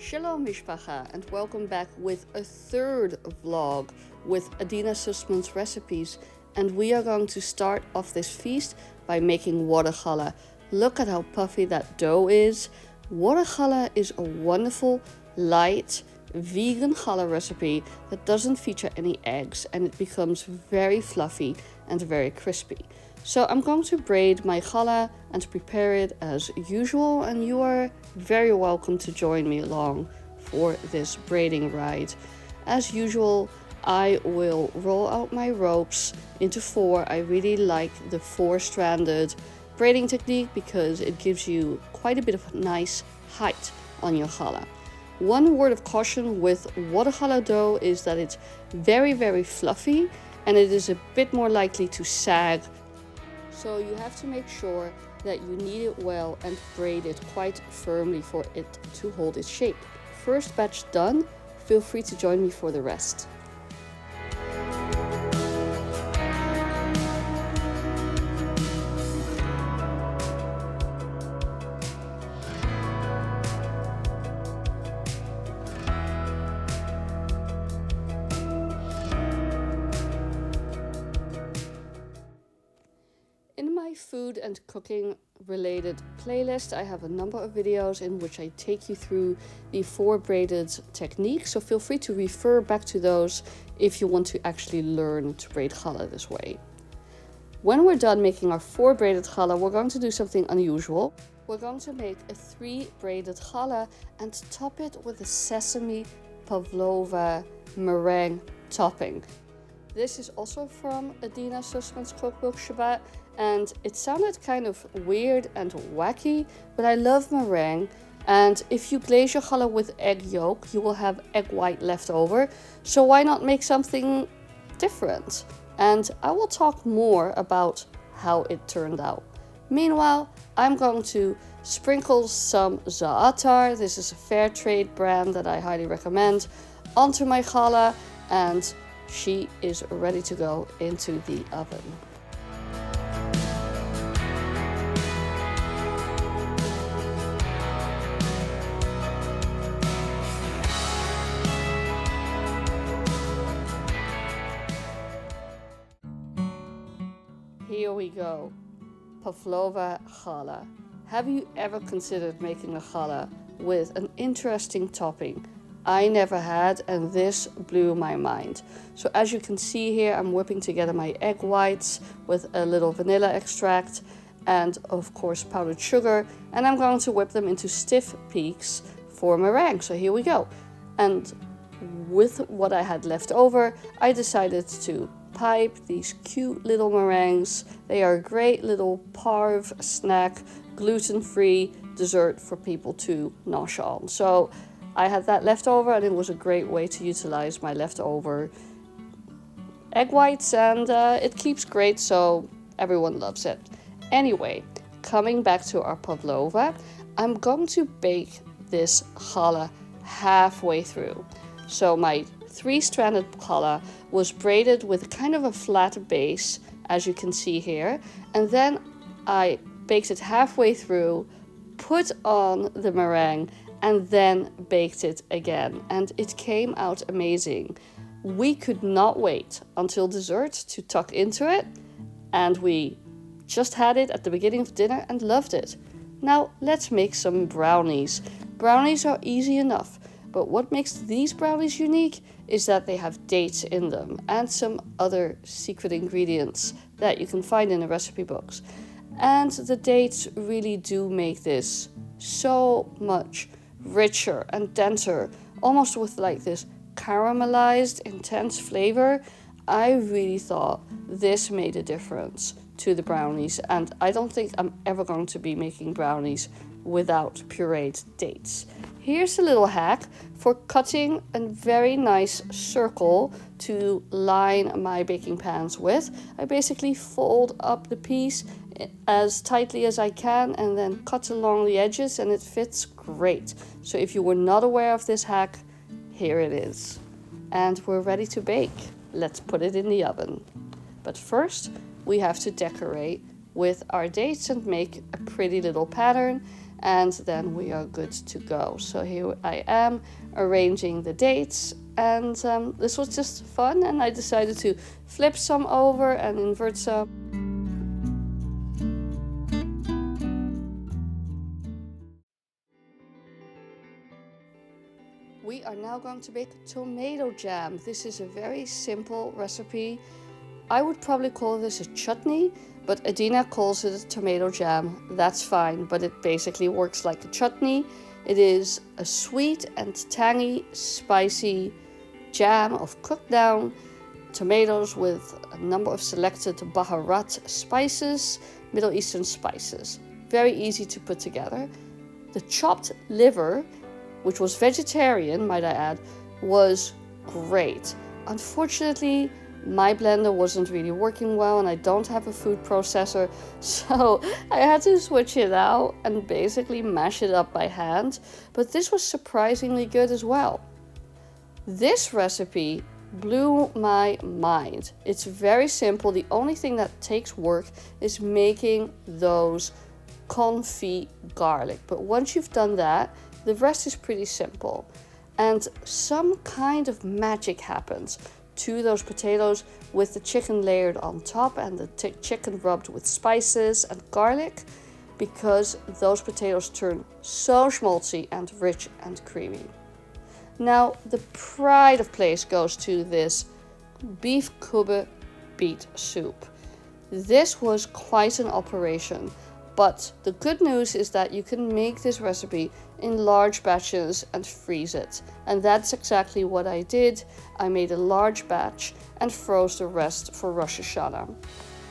Shalom Mishpacha, and welcome back with a third vlog with Adeena Sussman's Recipes, and we are going to start off this feast by making water challah. Look at how puffy that dough is. Water challah is a wonderful, light, vegan challah recipe that doesn't feature any eggs, and it becomes very fluffy and very crispy. So I'm going to braid my challah and prepare it as usual, and you are very welcome to join me along for this braiding ride. As usual, I will roll out my ropes into four. I really like the four-stranded braiding technique because it gives you quite a bit of nice height on your challah. One word of caution with water challah dough is that it's very, very fluffy and it is a bit more likely to sag. So you have to make sure that you knead it well and braid it quite firmly for it to hold its shape. First batch done, feel free to join me for the rest. In my food and cooking related playlist, I have a number of videos in which I take you through the four braided techniques, so feel free to refer back to those if you want to actually learn to braid challah this way. When we're done making our four braided challah, we're going to do something unusual. We're going to make a 3 braided challah and top it with a Sesame Pavlova meringue topping. This is also from Adeena Sussman's cookbook Shabbat, and it sounded kind of weird and wacky, but I love meringue, and if you glaze your challah with egg yolk, you will have egg white left over, so why not make something different? And I will talk more about how it turned out. Meanwhile, I'm going to sprinkle some za'atar, this is a fair trade brand that I highly recommend, onto my challah, and she is ready to go into the oven. Here we go. Pavlova challah. Have you ever considered making a challah with an interesting topping? I never had, and this blew my mind. So as you can see here, I'm whipping together my egg whites with a little vanilla extract and of course powdered sugar, and I'm going to whip them into stiff peaks for meringue. So here we go. And with what I had left over, I decided to pipe these cute little meringues. They are a great little parve snack, gluten-free dessert for people to nosh on. So I had that left over, and it was a great way to utilize my leftover egg whites, and it keeps great, so everyone loves it. Anyway, coming back to our pavlova, I'm going to bake this challah halfway through. So my 3-stranded challah was braided with kind of a flat base, as you can see here, and then I baked it halfway through, put on the meringue, and then baked it again, and it came out amazing. We could not wait until dessert to tuck into it, and we just had it at the beginning of dinner and loved it. Now let's make some brownies. Brownies are easy enough, but what makes these brownies unique is that they have dates in them and some other secret ingredients that you can find in the recipe books. And the dates really do make this so much richer and denser, almost with like this caramelized intense flavor. I really thought this made a difference to the brownies, and I don't think I'm ever going to be making brownies without pureed dates. Here's a little hack for cutting a very nice circle to line my baking pans with. I basically fold up the piece as tightly as I can and then cut along the edges, and it fits great. So if you were not aware of this hack, here it is. And we're ready to bake. Let's put it in the oven. But first, we have to decorate with our dates and make a pretty little pattern. and then we are good to go. So here I am arranging the dates, and this was just fun, and I decided to flip some over and invert some. We are now going to make tomato jam. This is a very simple recipe. I would probably call this a chutney, but Adeena calls it a tomato jam. That's fine, but it basically works like a chutney. It is a sweet and tangy, spicy jam of cooked down tomatoes with a number of selected baharat spices, Middle Eastern spices. Very easy to put together. The chopped liver, which was vegetarian, might I add, was great. Unfortunately, my blender wasn't really working well, and I don't have a food processor, so I had to switch it out and basically mash it up by hand. But this was surprisingly good as well. This recipe blew my mind. It's very simple. The only thing that takes work is making those confit garlic. But once you've done that, the rest is pretty simple. And some kind of magic happens to those potatoes with the chicken layered on top and the chicken rubbed with spices and garlic, because those potatoes turn so schmaltzy and rich and creamy. Now the pride of place goes to this beef kubbeh beet soup. This was quite an operation, but the good news is that you can make this recipe in large batches and freeze it. And that's exactly what I did. I made a large batch and froze the rest for Rosh HaShanah.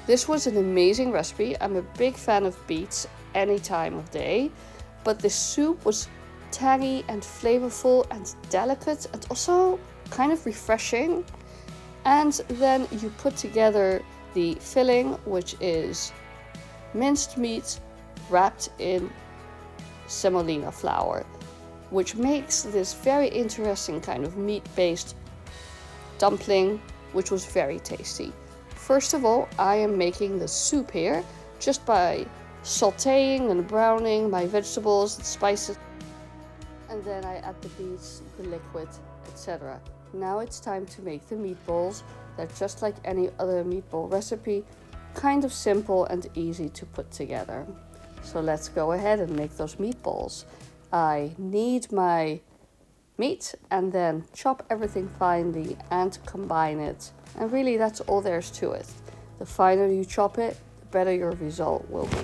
This was an amazing recipe. I'm a big fan of beets any time of day, but this soup was tangy and flavorful and delicate and also kind of refreshing. And then you put together the filling, which is minced meat wrapped in semolina flour, which makes this very interesting kind of meat-based dumpling, which was very tasty. First of all, I am making the soup here just by sauteing and browning my vegetables and spices, and then I add the beets, the liquid, etc. Now it's time to make the meatballs. They're just like any other meatball recipe, kind of simple and easy to put together. So let's go ahead and make those meatballs. I knead my meat and then chop everything finely and combine it. And really that's all there is to it. The finer you chop it, the better your result will be.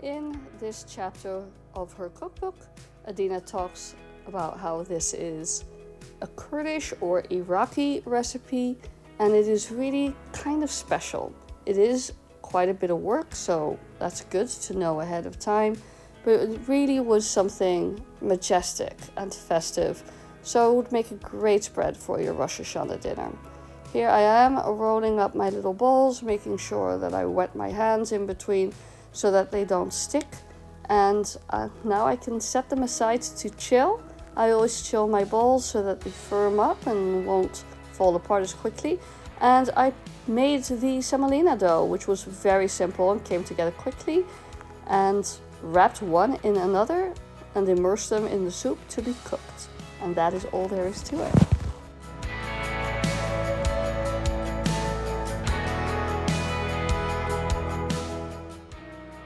In this chapter of her cookbook, Adeena talks about how this is a Kurdish or Iraqi recipe, and it is really kind of special. It is quite a bit of work, so that's good to know ahead of time, but it really was something majestic and festive, so it would make a great spread for your Rosh HaShanah dinner. Here I am rolling up my little balls, making sure that I wet my hands in between so that they don't stick, and now I can set them aside to chill. I always chill my balls so that they firm up and won't fall apart as quickly. And I made the semolina dough, which was very simple and came together quickly, and wrapped one in another and immersed them in the soup to be cooked. And that is all there is to it.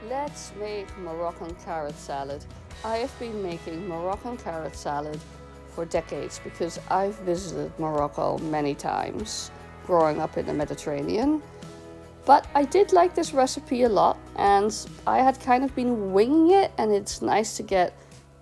Let's make Moroccan carrot salad. I have been making Moroccan carrot salad for decades because I've visited Morocco many times growing up in the Mediterranean. But I did like this recipe a lot, and I had kind of been winging it, and it's nice to get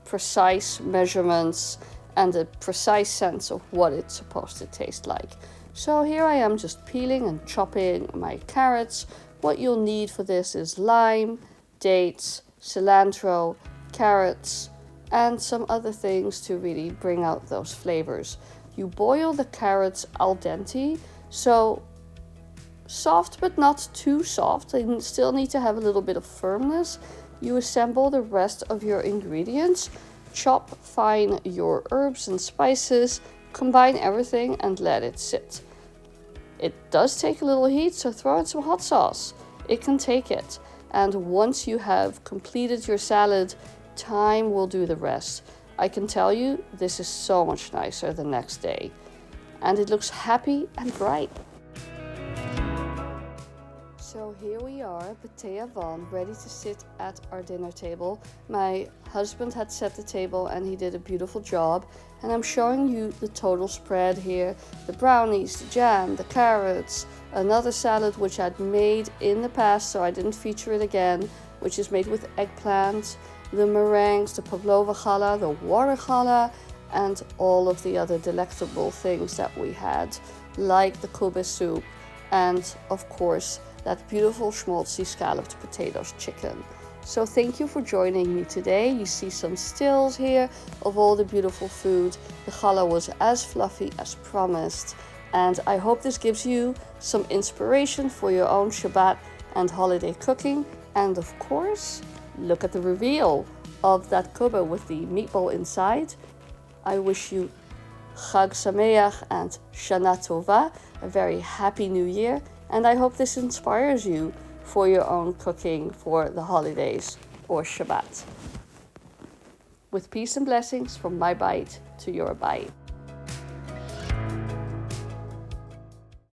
precise measurements and a precise sense of what it's supposed to taste like. So here I am just peeling and chopping my carrots. What you'll need for this is lime, dates, cilantro, carrots, and some other things to really bring out those flavors. You boil the carrots al dente, so soft but not too soft. They still need to have a little bit of firmness. You assemble the rest of your ingredients, chop fine your herbs and spices, combine everything and let it sit. It does take a little heat, so throw in some hot sauce. It can take it. And once you have completed your salad, time will do the rest. I can tell you, this is so much nicer the next day. And it looks happy and bright. So here we are, B'tei Avan, ready to sit at our dinner table. My husband had set the table and he did a beautiful job. And I'm showing you the total spread here. The brownies, the jam, the carrots, another salad which I'd made in the past, so I didn't feature it again, which is made with eggplant, the meringues, the pavlova challah, the water challah, and all of the other delectable things that we had, like the kubbeh soup, and of course, that beautiful schmaltzy scalloped potatoes chicken. So thank you for joining me today. You see some stills here of all the beautiful food. The challah was as fluffy as promised. And I hope this gives you some inspiration for your own Shabbat and holiday cooking. And of course, look at the reveal of that kubbeh with the meatball inside. I wish you Chag Sameach and Shana Tova, a very happy new year. And I hope this inspires you for your own cooking for the holidays or Shabbat. With peace and blessings from my bite to your bite.